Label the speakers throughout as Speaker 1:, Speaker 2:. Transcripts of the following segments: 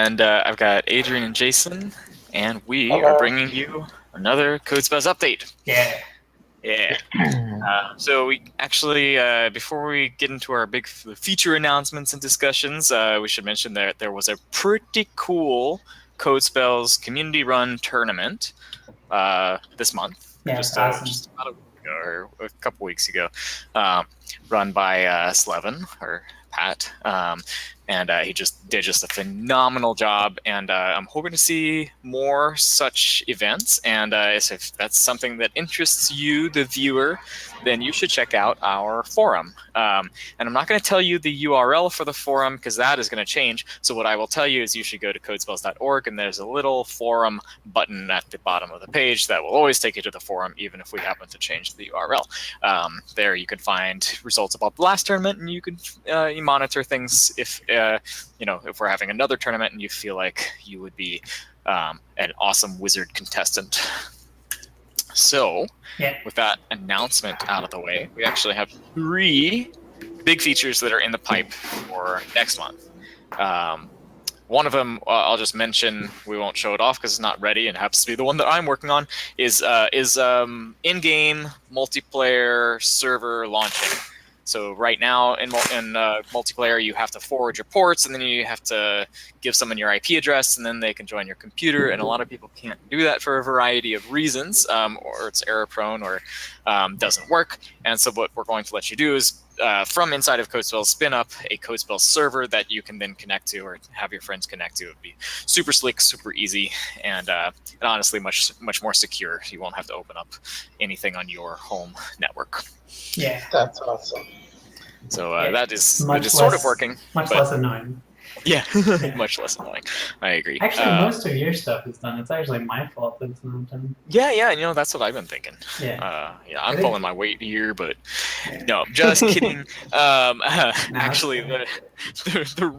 Speaker 1: and I've got Adrian and Jason, and we
Speaker 2: Hello.
Speaker 1: are bringing you another CodeSpells update.
Speaker 3: Yeah.
Speaker 1: Yeah. So we actually, before we get into our big feature announcements and discussions, we should mention that there was a pretty cool CodeSpells community-run tournament this month,
Speaker 3: Yeah,
Speaker 1: just
Speaker 3: awesome.
Speaker 1: just about a week ago, or a couple weeks ago, run by Slevin or Pat, and he did just a phenomenal job. And I'm hoping to see more such events. And if that's something that interests you, the viewer, then you should check out our forum. And I'm not going to tell you the URL for the forum because that is going to change. So what I will tell you is you should go to codespells.org, and there's a little forum button at the bottom of the page that will always take you to the forum, even if we happen to change the URL. There you can find results about the last tournament, and you can you monitor things if if we're having another tournament and you feel like you would be an awesome wizard contestant. So, with that announcement out of the way, we actually have 3 big features that are in the pipe for next month. One of them, I'll just mention, we won't show it off because it's not ready and happens to be the one that I'm working on, is in-game multiplayer server launching. So right now in multiplayer, you have to forward your ports, and then you have to give someone your IP address, and then they can join your computer. And a lot of people can't do that for a variety of reasons, or it's error-prone, or doesn't work. And so what we're going to let you do is, from inside of CodeSpells, spin up a CodeSpells server that you can then connect to or have your friends connect to. It would be super slick, super easy, and honestly much more secure. You won't have to open up anything on your home network.
Speaker 3: Yeah.
Speaker 2: That's awesome.
Speaker 1: So that is sort of working.
Speaker 3: Much less annoying.
Speaker 1: Yeah, much less annoying. I agree.
Speaker 3: Actually, most of your stuff is done. It's actually my fault that it's not done.
Speaker 1: Yeah, that's what I've been thinking.
Speaker 3: Yeah.
Speaker 1: I'm pulling my weight here, but no, just kidding. Actually, the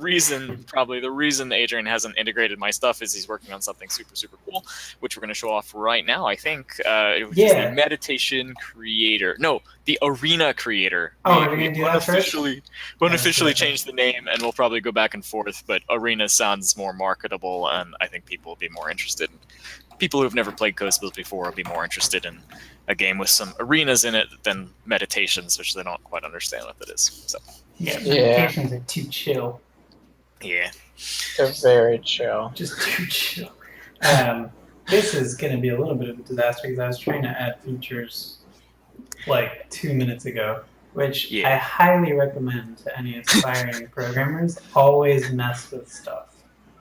Speaker 1: reason Adrian hasn't integrated my stuff is he's working on something super cool, which we're going to show off right now. I think which is the meditation creator. No, the arena creator.
Speaker 3: Oh, we're going to do that first?
Speaker 1: Unofficially change the name, and we'll probably go back and forth. But arena sounds more marketable, and I think people will be more interested. People who've never played CodeSpells before will be more interested in a game with some arenas in it than meditations, which they don't quite understand what that is. So.
Speaker 3: Yeah, meditations are too chill.
Speaker 1: Yeah.
Speaker 2: They're very chill.
Speaker 3: Just too chill. This is going to be a little bit of a disaster because I was trying to add features like 2 minutes ago, which I highly recommend to any aspiring programmers. Always mess with stuff.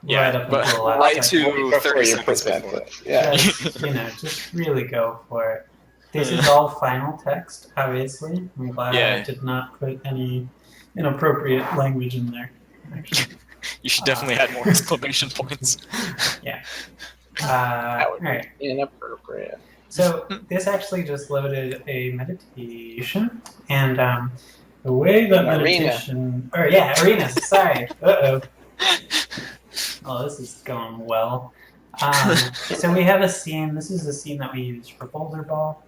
Speaker 1: Yeah,
Speaker 3: right up
Speaker 1: but
Speaker 3: until the last
Speaker 1: to 30 seconds before.
Speaker 2: Yeah.
Speaker 3: Just really go for it. This is all final text, obviously. I'm glad I did not put any inappropriate language in there. Actually.
Speaker 1: You should definitely add more exclamation points.
Speaker 3: Yeah.
Speaker 2: That would
Speaker 3: be
Speaker 2: inappropriate.
Speaker 3: So this actually just loaded a meditation, and the way that meditation... arenas, sorry. Uh-oh. Oh, this is going well. So we have a scene. This is the scene that we use for Boulder Ball.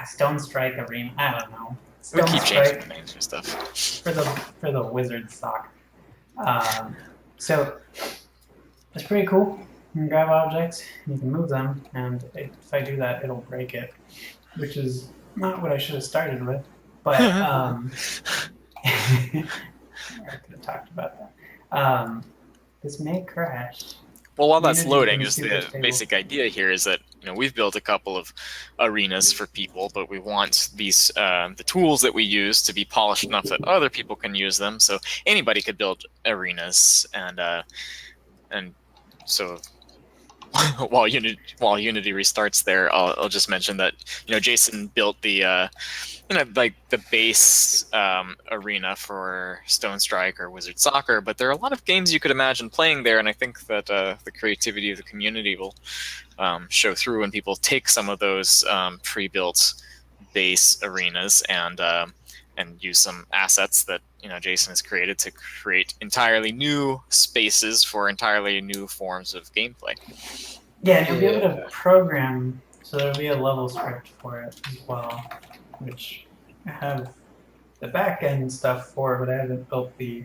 Speaker 3: Stone Strike Arena. I don't know.
Speaker 1: We keep changing the names and stuff.
Speaker 3: For the wizard sock. So it's pretty cool. You can grab objects, you can move them, and if I do that, it'll break it, which is not what I should have started with. But I could have talked about that. This may crash.
Speaker 1: Well, while that's loading, just the basic idea here is that we've built a couple of arenas for people, but we want these the tools that we use to be polished enough that other people can use them. So anybody could build arenas, and so while Unity restarts there, I'll just mention that Jason built the like the base arena for Stone Strike or Wizard Soccer, but there are a lot of games you could imagine playing there, and I think that the creativity of the community will show through when people take some of those pre-built base arenas and use some assets that Jason has created to create entirely new spaces for entirely new forms of gameplay.
Speaker 3: Yeah, and you'll be able to program, so there'll be a level script for it as well, which I have the back end stuff for, but I haven't built the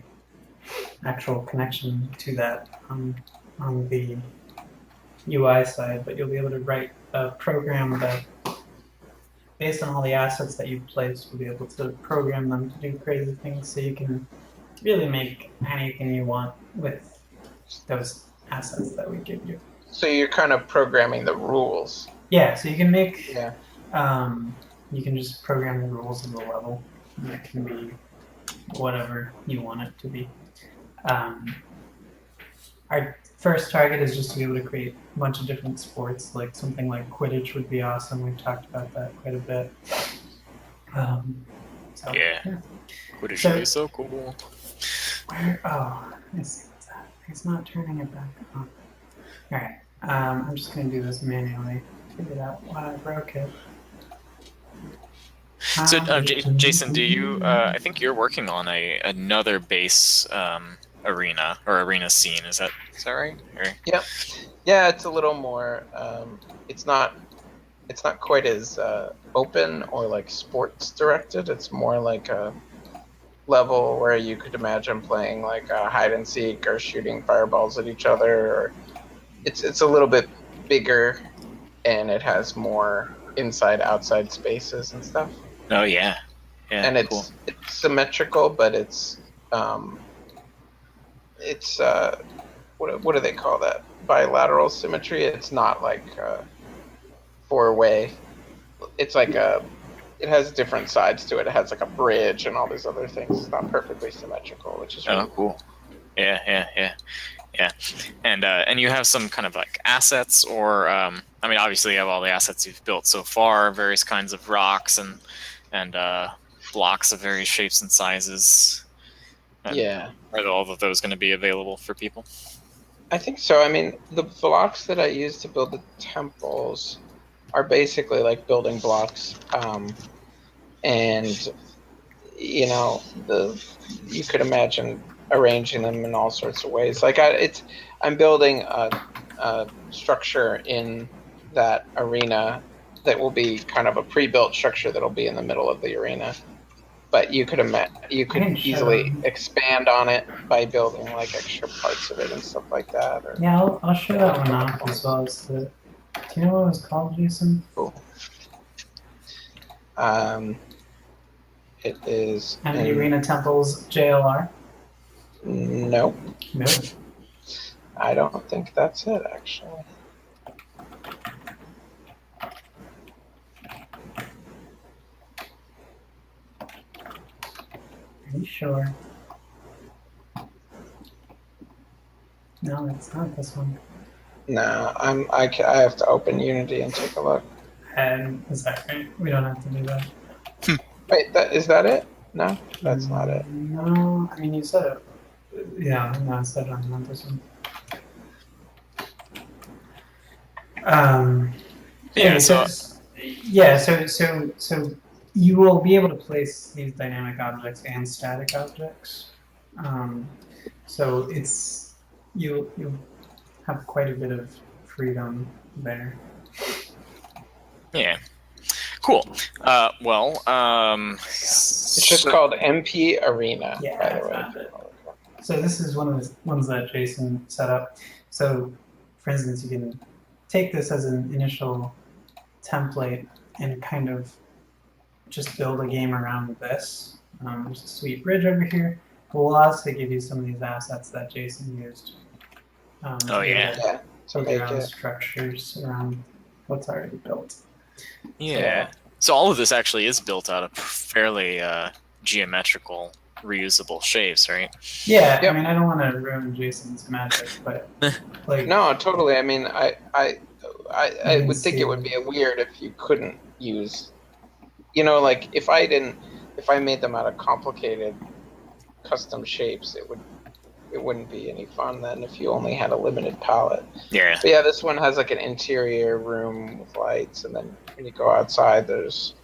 Speaker 3: actual connection to that on the UI side, but you'll be able to write a program that, based on all the assets that you've placed, will be able to program them to do crazy things, so you can really make anything you want with those assets that we give you.
Speaker 2: So you're kind of programming the rules.
Speaker 3: Yeah, so you can make,
Speaker 2: Yeah.
Speaker 3: you can just program the rules of the level, and it can be whatever you want it to be. Our first target is just to be able to create a bunch of different sports, like something like Quidditch would be awesome. We've talked about that quite a bit.
Speaker 1: Yeah. Quidditch would be so cool.
Speaker 3: Where? Oh, it's not turning it back on. All right. I'm just gonna do this manually. Figured out why I broke it.
Speaker 1: So, Jason, do you? I think you're working on another base arena or arena scene. Is that right? Or...
Speaker 2: Yep. Yeah, it's a little more. It's not quite as open or like sports directed. It's more like a level where you could imagine playing like hide and seek or shooting fireballs at each other. Or it's a little bit bigger, and it has more inside outside spaces and stuff.
Speaker 1: Oh yeah.
Speaker 2: And it's symmetrical, but it's what do they call that? Bilateral symmetry. It's not like four-way. It's like it has different sides to it. It has like a bridge and all these other things. It's not perfectly symmetrical, which is really
Speaker 1: cool. Yeah. And you have some kind of like assets, or I mean, obviously you have all the assets you've built so far, various kinds of rocks and blocks of various shapes and sizes. And
Speaker 2: yeah.
Speaker 1: Are all of those going to be available for people?
Speaker 2: I think so. I mean, the blocks that I use to build the temples are basically like building blocks, and you know, you could imagine arranging them in all sorts of ways. Like I'm building a structure in that arena that will be kind of a pre-built structure that'll be in the middle of the arena. But you could easily expand on it by building like extra parts of it and stuff like that. Or...
Speaker 3: Yeah, I'll show that one off as well as the. Do you know what it was called, Jason?
Speaker 2: Cool. It is.
Speaker 3: And the Arena Temples JLR?
Speaker 2: Nope.
Speaker 3: No.
Speaker 2: I don't think that's it, actually.
Speaker 3: Are you sure? No, it's not this one.
Speaker 2: No, I have to open Unity and take a look.
Speaker 3: And is that right? We don't have to do that.
Speaker 2: Wait, is that it? No, that's not it.
Speaker 3: No, I mean you said it. Yeah, no, I said I'm not this one. So you will be able to place these dynamic objects and static objects. So you'll have quite a bit of freedom there.
Speaker 1: Yeah. Cool.
Speaker 2: It's just called MP Arena,
Speaker 3: yeah,
Speaker 2: by the way.
Speaker 3: So this is one of the ones that Jason set up. So, for instance, you can take this as an initial template and kind of just build a game around this. There's a sweet bridge over here. We'll also give you some of these assets that Jason used.
Speaker 2: Some
Speaker 3: around structures around what's already built.
Speaker 1: Yeah. So all of this actually is built out of fairly geometrical, reusable shapes, right?
Speaker 3: Yeah. Yep. I mean, I don't want to ruin Jason's magic, but like.
Speaker 2: No, totally. I mean, I would think it would be weird if you couldn't use. You know, like if I made them out of complicated custom shapes, it wouldn't be any fun then if you only had a limited palette.
Speaker 1: Yeah.
Speaker 2: But yeah, this one has like an interior room with lights, and then when you go outside, there's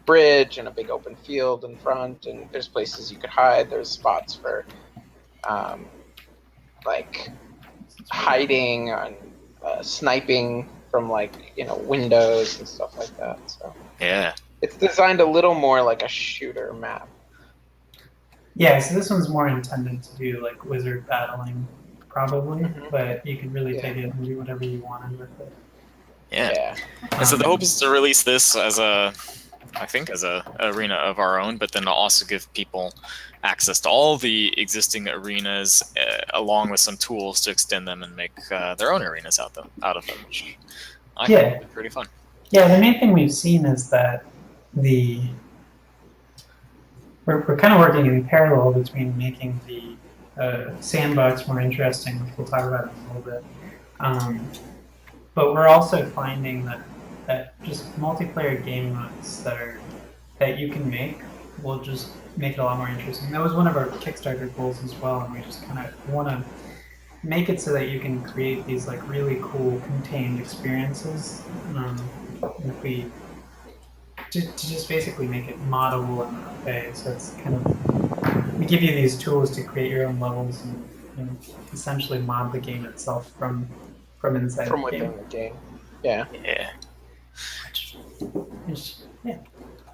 Speaker 2: a bridge and a big open field in front, and there's places you could hide. There's spots for like hiding and sniping from windows and stuff like that. So
Speaker 1: yeah.
Speaker 2: It's designed a little more like a shooter map.
Speaker 3: Yeah, so this one's more intended to do like wizard battling, probably, but you could really take it and do whatever you wanted with it.
Speaker 1: Yeah. And so the hope is to release this as a arena of our own, but then also give people access to all the existing arenas, along with some tools to extend them and make their own arenas out of them, which I think would be pretty fun.
Speaker 3: Yeah, the main thing we've seen is that we're kind of working in parallel between making the sandbox more interesting, which we'll talk about in a little bit. But we're also finding that just multiplayer game modes that you can make will just make it a lot more interesting. That was one of our Kickstarter goals as well, and we just kind of want to make it so that you can create these like really cool contained experiences. If we to just basically make it moddable in that way, so it's kind of we give you these tools to create your own levels and essentially mod the game itself from inside
Speaker 2: from
Speaker 3: the game.
Speaker 2: within the game. Yeah.
Speaker 1: Yeah.
Speaker 3: Yeah.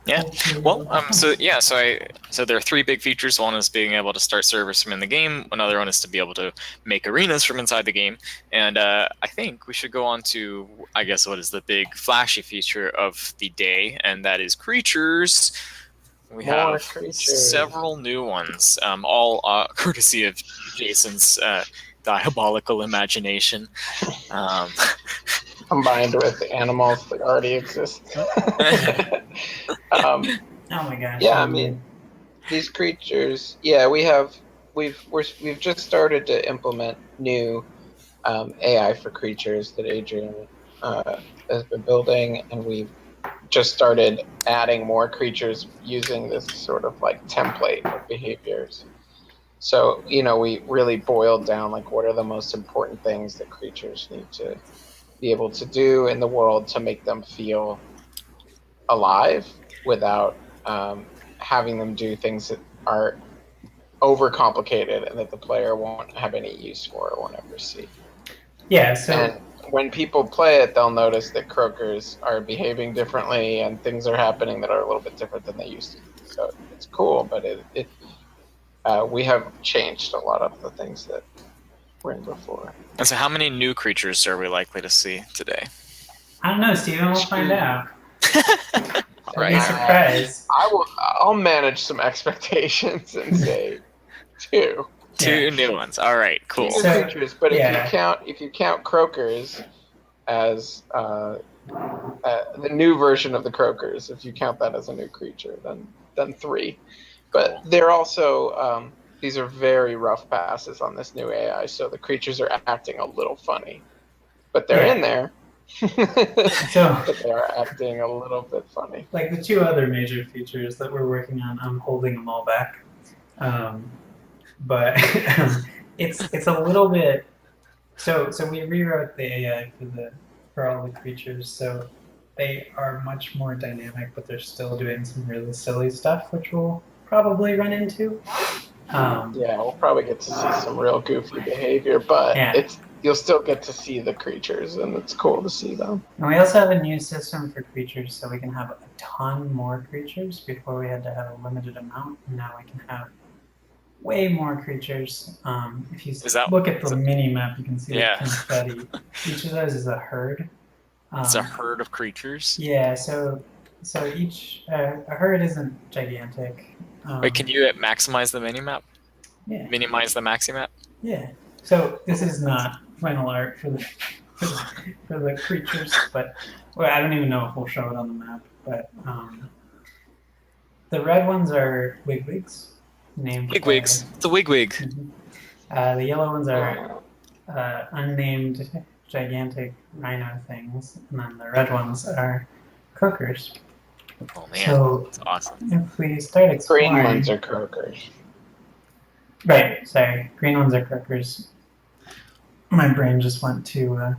Speaker 1: Yeah. Well, so there are three big features. One is being able to start servers from in the game. Another one is to be able to make arenas from inside the game. And I think we should go on to, I guess, what is the big flashy feature of the day, and that is creatures. We have several new ones, all courtesy of Jason's diabolical imagination.
Speaker 2: Combined with the animals that already exist.
Speaker 3: Oh my gosh!
Speaker 2: Yeah, I mean, these creatures. Yeah, we've just started to implement new AI for creatures that Adrian has been building, and we've just started adding more creatures using this sort of like template of behaviors. So, we really boiled down like what are the most important things that creatures need to be able to do in the world to make them feel alive without having them do things that are overcomplicated and that the player won't have any use for or won't ever see.
Speaker 3: Yeah, so...
Speaker 2: And when people play it, they'll notice that croakers are behaving differently and things are happening that are a little bit different than they used to. So it's cool, but we have changed a lot of the things that were in before.
Speaker 1: And so how many new creatures are we likely to see today?
Speaker 3: I don't know, Steven. We'll find out.
Speaker 1: Right.
Speaker 3: Be surprised.
Speaker 2: I'll manage some expectations and say two.
Speaker 1: Two new ones. All right, cool.
Speaker 2: Two new creatures, but if you count croakers as the new version of the croakers, if you count that as a new creature, then three. But they're also these are very rough passes on this new AI, so the creatures are acting a little funny, but they're in there. But they are acting a little bit funny.
Speaker 3: Like the two other major features that we're working on, I'm holding them all back. But it's a little bit. So we rewrote the AI for all the creatures, so they are much more dynamic, but they're still doing some really silly stuff, which we'll probably run into.
Speaker 2: Yeah, we'll probably get to see some real goofy behavior, but you'll still get to see the creatures, and it's cool to see them.
Speaker 3: And we also have a new system for creatures, so we can have a ton more creatures. Before we had to have a limited amount, and now we can have way more creatures. If you look at the mini map, you can see the confetti. Each of those is a herd.
Speaker 1: It's a herd of creatures?
Speaker 3: Yeah, so each a herd isn't gigantic.
Speaker 1: Wait, can you maximize the mini-map?
Speaker 3: Yeah.
Speaker 1: Minimize the maxi-map?
Speaker 3: Yeah. So this is not final art for the creatures, but I don't even know if we'll show it on the map. But the red ones are wigwigs.
Speaker 1: Wigwigs. It's a wigwig.
Speaker 3: Mm-hmm. The yellow ones are unnamed gigantic rhino things, and then the red ones are croakers.
Speaker 1: Oh man,
Speaker 3: so
Speaker 1: that's awesome.
Speaker 3: If we start exploring...
Speaker 2: Green ones are croakers.
Speaker 3: Right, sorry. Green ones are croakers. My brain just went to...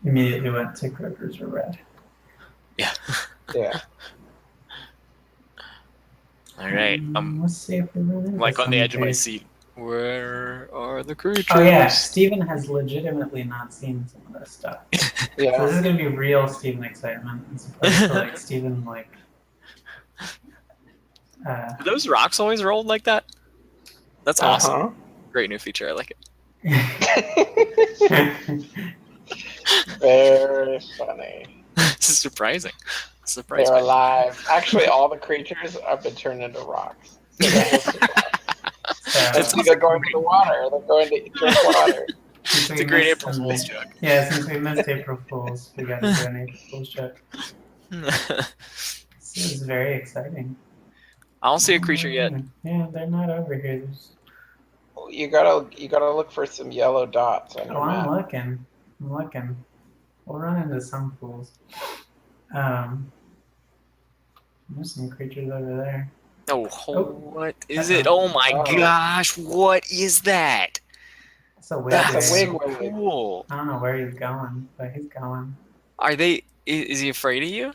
Speaker 3: immediately went to croakers are red.
Speaker 1: Yeah.
Speaker 2: Yeah.
Speaker 1: All right.
Speaker 3: Let's see if we run into
Speaker 1: like on the edge of my seat. Where are the creatures?
Speaker 3: Oh yeah, Steven has legitimately not seen some of this stuff.
Speaker 2: Yeah.
Speaker 3: So this is gonna be real Steven excitement, as opposed to like Steven like Uh,
Speaker 1: Are those rocks always rolled like that? That's awesome.
Speaker 2: Uh-huh.
Speaker 1: Great new feature. I like it.
Speaker 2: Very funny.
Speaker 1: This is surprising.
Speaker 2: They're alive. Actually, all the creatures have been turned into rocks. So they will survive. It's either going to the water or they're going to drink water.
Speaker 1: It's a great April Fool's joke.
Speaker 3: Yeah, since we missed April Fool's, we got to do an April Fool's joke. This is very exciting.
Speaker 1: I don't see a creature yet.
Speaker 3: Yeah, they're not over here.
Speaker 2: You gotta look for some yellow dots on your map.
Speaker 3: I'm looking. We'll run into some fools. There's some creatures over there.
Speaker 1: What is it? Oh my gosh, what is that?
Speaker 3: It's a wigwig.
Speaker 2: That's a wigwig.
Speaker 1: Cool.
Speaker 3: I don't know where he's going, but he's going.
Speaker 1: Is he afraid of you?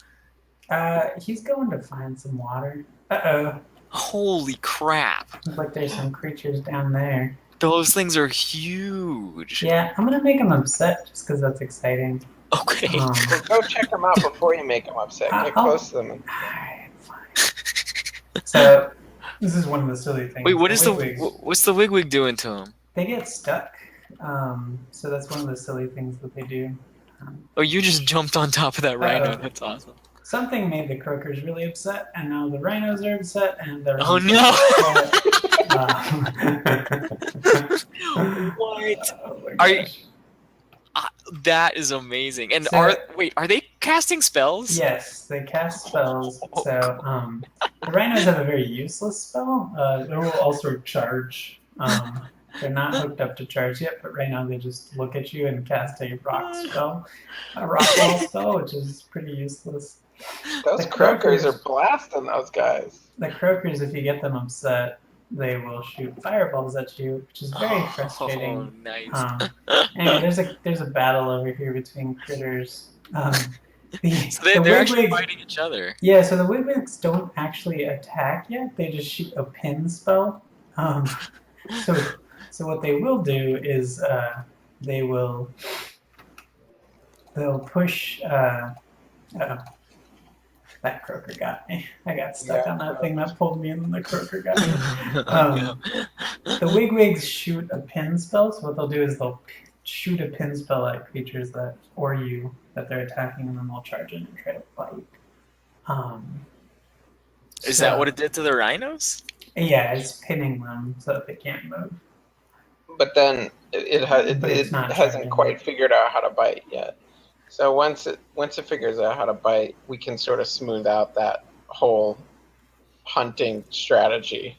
Speaker 3: He's going to find some water. Uh-oh.
Speaker 1: Holy crap.
Speaker 3: Looks like there's some creatures down there.
Speaker 1: Those things are huge.
Speaker 3: Yeah, I'm gonna make him upset just because that's exciting.
Speaker 1: Okay.
Speaker 2: Well, go check them out before you make them upset. Get close to them.
Speaker 3: Alright, fine. So, this is one of the silly things.
Speaker 1: Wait, what's the wigwig doing to him?
Speaker 3: They get stuck. So that's one of the silly things that they do.
Speaker 1: Oh, you just jumped on top of that rhino. That's awesome.
Speaker 3: Something made the croakers really upset, and now the rhinos are upset, and they're
Speaker 1: Oh no! What?
Speaker 3: Oh my gosh.
Speaker 1: That is amazing. And
Speaker 3: So-
Speaker 1: are they casting spells?
Speaker 3: Yes, they cast spells. So the rhinos have a very useless spell. They will also charge. They're not hooked up to charge yet, but right now they just look at you and cast a rock spell, a rock wall spell, which is pretty useless.
Speaker 2: Those croakers are blasting those guys.
Speaker 3: The croakers, if you get them upset, they will shoot fireballs at you, which is very frustrating.
Speaker 1: Oh, nice.
Speaker 3: Anyway, there's a battle over here between critters.
Speaker 1: So they're actually fighting each other.
Speaker 3: Yeah, so the wigwigs don't actually attack yet. They just shoot a pin spell. So what they will do is they'll push. That croaker got me. I got stuck on that thing that pulled me, and then the croaker got me. The wigwigs shoot a pin spell. So what they'll do is they'll shoot a pin spell at creatures that they're attacking, and then they'll charge in and try to bite.
Speaker 1: Is that what it did to the rhinos?
Speaker 3: Yeah, it's pinning them so that they can't move.
Speaker 2: But then it hasn't quite figured out how to bite yet. So once it figures out how to bite, we can sort of smooth out that whole hunting strategy.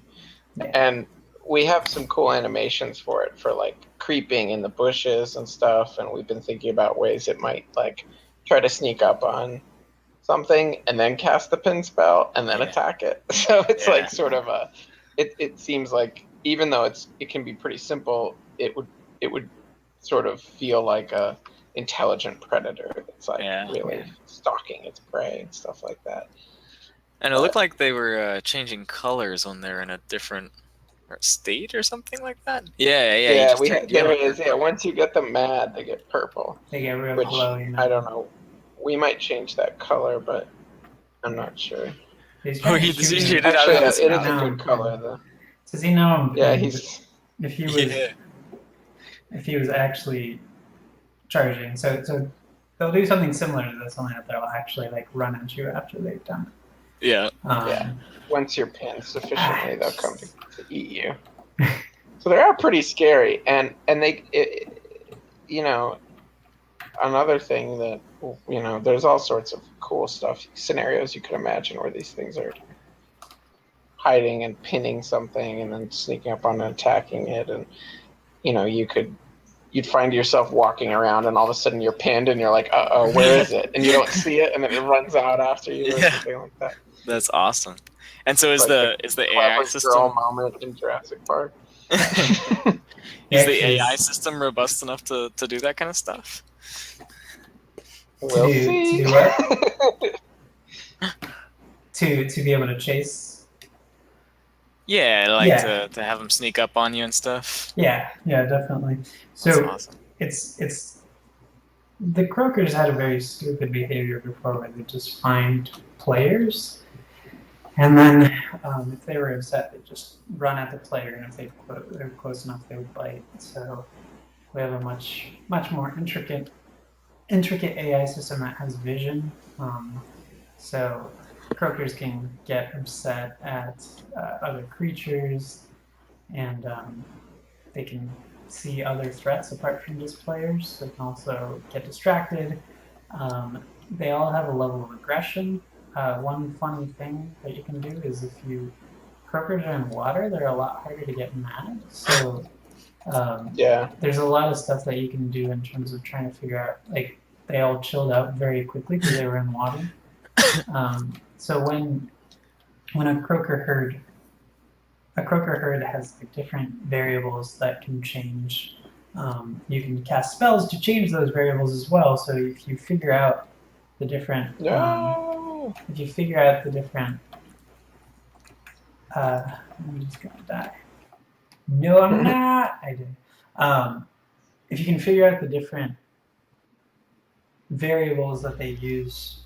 Speaker 3: Yeah.
Speaker 2: And we have some cool animations for it, for like creeping in the bushes and stuff, and we've been thinking about ways it might like try to sneak up on something and then cast the pin spell and then attack it. So it's like sort of it seems like, even though it can be pretty simple, it would sort of feel like a intelligent predator that's like really stalking its prey and stuff like that.
Speaker 1: And it looked like they were changing colors when they're in a different state or something like that. Yeah.
Speaker 2: There is. Yeah, once you get them mad, they get purple.
Speaker 3: They get real glowy.
Speaker 2: I don't know. We might change that color, but I'm not sure.
Speaker 1: Actually, it is a
Speaker 2: good color though.
Speaker 3: Does he know?
Speaker 2: Yeah,
Speaker 3: if he was actually charging. So they'll do something similar to this, only that they'll actually like run at you after they've done it.
Speaker 1: Yeah.
Speaker 2: Once you're pinned sufficiently, they'll come to eat you. So they are pretty scary, and they, another thing that, there's all sorts of cool scenarios you could imagine where these things are hiding and pinning something and then sneaking up on and attacking it, and you'd find yourself walking around and all of a sudden you're pinned and you're like, uh-oh, where is it? And you don't see it, and then it runs out after you or something like that.
Speaker 1: That's awesome. And so is the AI system
Speaker 2: girl moment in Jurassic Park?
Speaker 1: Is the AI system robust enough to do that kind of stuff?
Speaker 2: We'll see.
Speaker 3: To do what? to be able to chase.
Speaker 1: Yeah, to have them sneak up on you and stuff.
Speaker 3: Yeah, definitely. So
Speaker 1: that's awesome.
Speaker 3: It's the croakers had a very stupid behavior before, where they just find players And then if they were upset, they'd just run at the player, and if they're close enough, they would bite. So we have a much more intricate AI system that has vision. So croakers can get upset at other creatures, and they can see other threats apart from just players. They can also get distracted. They all have a level of aggression. One funny thing that you can do is if you croakers are in water, they're a lot harder to get mad. So there's a lot of stuff that you can do in terms of trying to figure out, like, they all chilled out very quickly because they were in water. So when a croaker herd has like different variables that can change. You can cast spells to change those variables as well. So if you figure out the different, I'm just gonna die. No, I'm not. I did. If you can figure out the different variables that they use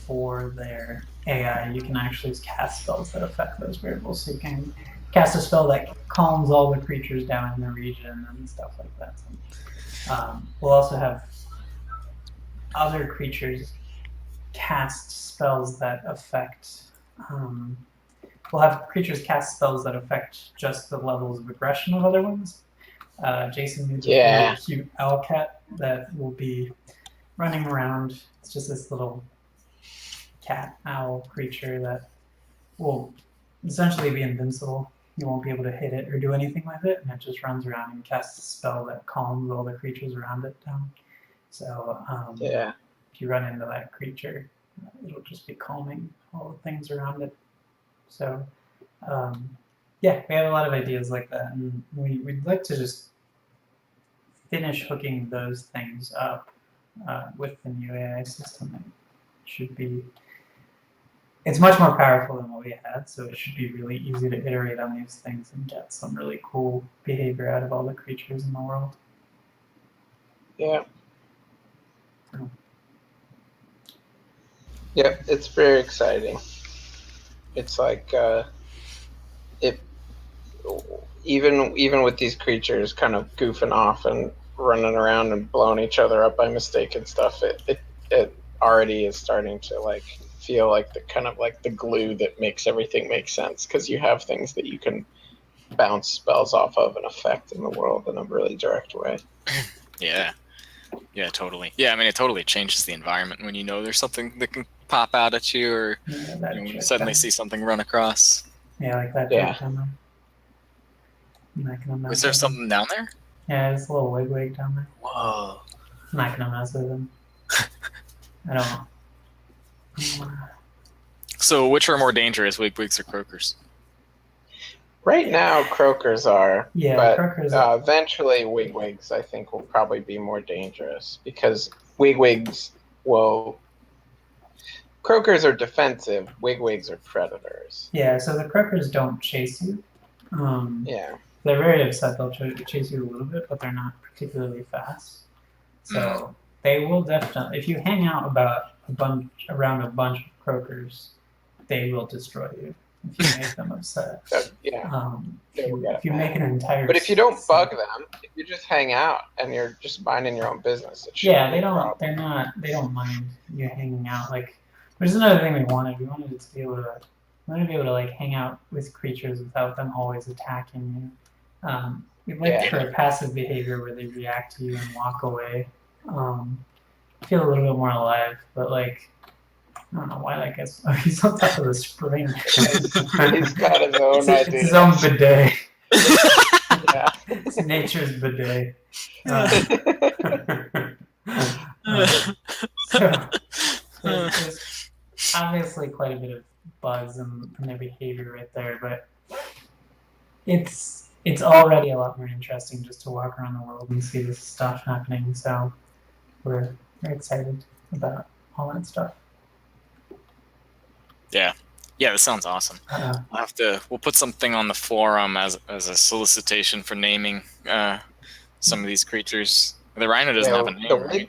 Speaker 3: for their AI, you can actually cast spells that affect those variables. So you can cast a spell that calms all the creatures down in the region and stuff like that. We'll also have other creatures cast spells that affect. We'll have creatures cast spells that affect just the levels of aggression of other ones. Jason needs a really cute owl cat that will be running around. It's just this little cat owl creature that will essentially be invincible. You won't be able to hit it or do anything with it, and it just runs around and casts a spell that calms all the creatures around it down. So if you run into that creature, it'll just be calming all the things around it. So we have a lot of ideas like that, and we'd like to just finish hooking those things up with the new AI system. It should be. It's much more powerful than what we had, so it should be really easy to iterate on these things and get some really cool behavior out of all the creatures in the world.
Speaker 2: Yeah. Yeah, it's very exciting. It's like even with these creatures kind of goofing off and running around and blowing each other up by mistake and stuff, it already is starting to like feel like the kind of like the glue that makes everything make sense, because you have things that you can bounce spells off of and affect in the world in a really direct way.
Speaker 1: Yeah, totally. Yeah, I mean, it totally changes the environment when you know there's something that can pop out at you, or when you suddenly see something run across.
Speaker 3: Yeah, like that.
Speaker 2: Yeah.
Speaker 1: Was there something down there?
Speaker 3: Yeah, there's a little wig down there.
Speaker 1: Whoa.
Speaker 3: I'm not gonna mess with him. I don't know.
Speaker 1: So which are more dangerous, wigwigs or croakers?
Speaker 2: Right now, croakers are.
Speaker 3: Yeah,
Speaker 2: but
Speaker 3: croakers
Speaker 2: eventually wigwigs, I think, will probably be more dangerous, because wigwigs will. Croakers are defensive. Wigwigs are predators.
Speaker 3: Yeah, so the croakers don't chase you. They're very upset. They'll chase you a little bit, but they're not particularly fast. So they will definitely, if you hang out around a bunch of croakers, they will destroy you if you make them upset. If you make an entire.
Speaker 2: But if you don't bug them, if you just hang out and you're just minding your own business, it shouldn't be a problem.
Speaker 3: They don't mind you hanging out. Like, there's another thing we wanted. We wanted to be able to like hang out with creatures without them always attacking you. We'd like for a passive behavior where they react to you and walk away. Feel a little bit more alive, but like, I don't know why that gets. Oh, he's on top of the spring.
Speaker 2: He's got his own idea.
Speaker 3: It's his own bidet.
Speaker 2: Yeah.
Speaker 3: It's nature's bidet. So there's obviously quite a bit of bugs in their behavior right there, but it's already a lot more interesting just to walk around the world and see this stuff happening. So we're excited about all that stuff.
Speaker 1: Yeah, that sounds awesome. We'll put something on the forum as a solicitation for naming some of these creatures. The rhino doesn't have a name, right?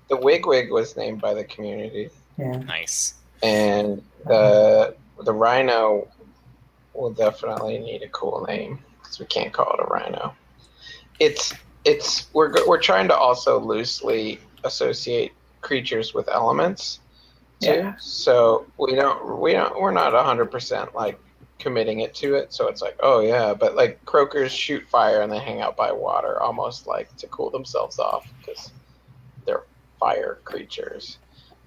Speaker 2: The wigwig was named by the community.
Speaker 3: Yeah.
Speaker 1: Nice.
Speaker 2: And the the rhino will definitely need a cool name because we can't call it a rhino. We're trying to also loosely associate creatures with elements too.
Speaker 3: Yeah.
Speaker 2: So we're not 100% like committing it to it. So it's like, oh yeah, but like croakers shoot fire and they hang out by water, almost like to cool themselves off because they're fire creatures.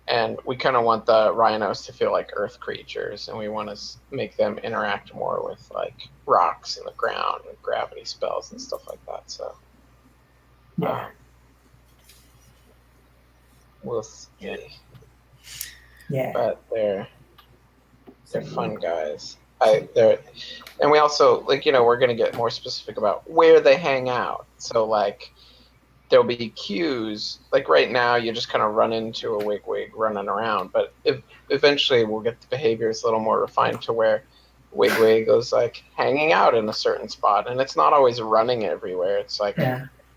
Speaker 2: And we kind of want the rhinos to feel like earth creatures, and we want to make them interact more with like rocks in the ground and gravity spells and stuff like that. So
Speaker 3: Yeah.
Speaker 2: we'll see.
Speaker 3: Yeah.
Speaker 2: But they're fun guys. And we also like, we're gonna get more specific about where they hang out. So like there'll be cues. Like right now, you just kind of run into a wigwig running around, but eventually we'll get the behaviors a little more refined to where wigwig is like hanging out in a certain spot, and it's not always running everywhere. It's like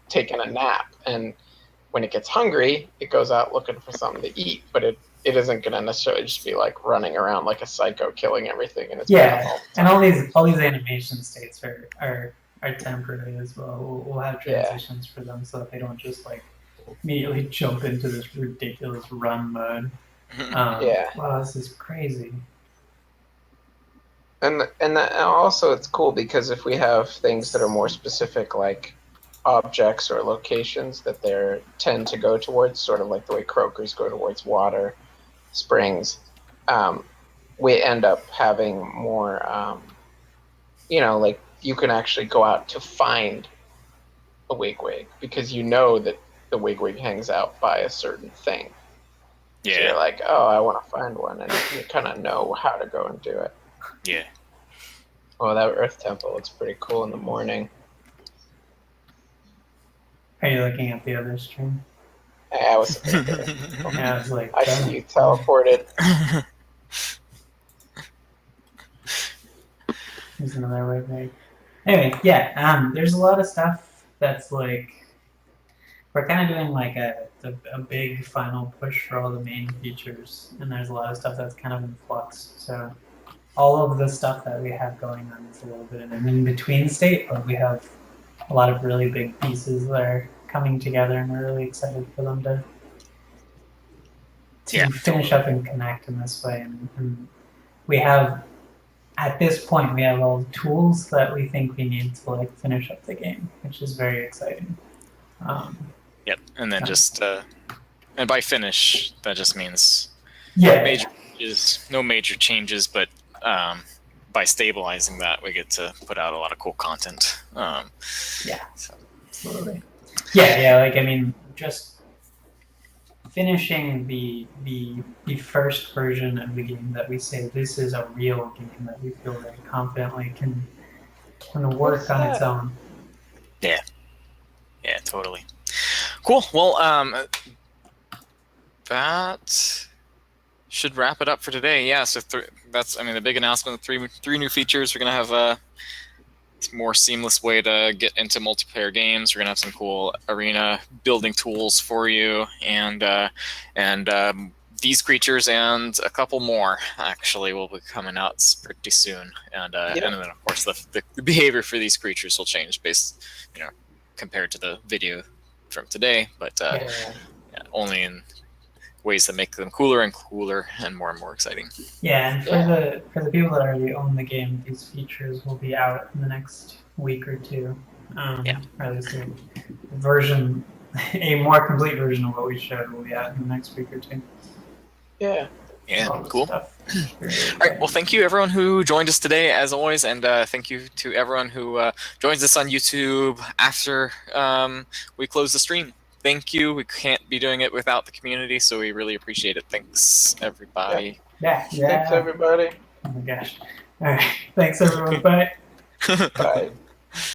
Speaker 2: taking a nap, and when it gets hungry, it goes out looking for something to eat, but it isn't going to necessarily just be like running around like a psycho killing everything in its path.
Speaker 3: And all these animation states are temporary as well. We'll have transitions for them so that they don't just like immediately jump into this ridiculous run mode. Wow, this is crazy.
Speaker 2: And also it's cool because if we have things that are more specific, like objects or locations that they tend to go towards, sort of like the way croakers go towards water, springs, we end up having more, like you can actually go out to find a wigwig because you know that the wigwig hangs out by a certain thing.
Speaker 1: Yeah.
Speaker 2: So you're like, oh, I want to find one, and you kind of know how to go and do it.
Speaker 1: Yeah.
Speaker 2: Oh, that Earth Temple looks pretty cool in the morning.
Speaker 3: Are you looking at the other stream?
Speaker 2: I was looking at
Speaker 3: Yeah, I was like,
Speaker 2: I see you teleported.
Speaker 3: There's another wigwig. Anyway, there's a lot of stuff that's like we're kind of doing like a big final push for all the main features, and there's a lot of stuff that's kind of in flux. So all of the stuff that we have going on is a little bit of an in-between state, but we have a lot of really big pieces that are coming together, and we're really excited for them to finish up and connect in this way. And we have, at this point, we have all the tools that we think we need to like finish up the game, which is very exciting.
Speaker 1: Yep, and then and by finish, that just means no major changes, but by stabilizing that, we get to put out a lot of cool content.
Speaker 3: Absolutely. Like I mean, just finishing the first version of the game that we say this is a real game that we feel very confidently can work on its own.
Speaker 1: Yeah, totally. Cool. Well, that should wrap it up for today. Yeah, so that's the big announcement. Three new features. We're gonna have a more seamless way to get into multiplayer games. We're gonna have some cool arena building tools for you, and these creatures and a couple more actually will be coming out pretty soon. And then of course the behavior for these creatures will change based, compared to the video from today, but only in ways that make them cooler and more exciting.
Speaker 3: Yeah, and for the people that already own the game, these features will be out in the next week or two. Or at least a more complete version of what we showed will be out in the next week or two.
Speaker 2: Yeah,
Speaker 1: cool. All right, well, thank you everyone who joined us today, as always, and thank you to everyone who joins us on YouTube after we close the stream. Thank you. We can't be doing it without the community, so we really appreciate it. Thanks, everybody.
Speaker 2: Thanks, everybody.
Speaker 3: Oh my gosh. All right. Thanks, everyone. Bye.
Speaker 2: Bye.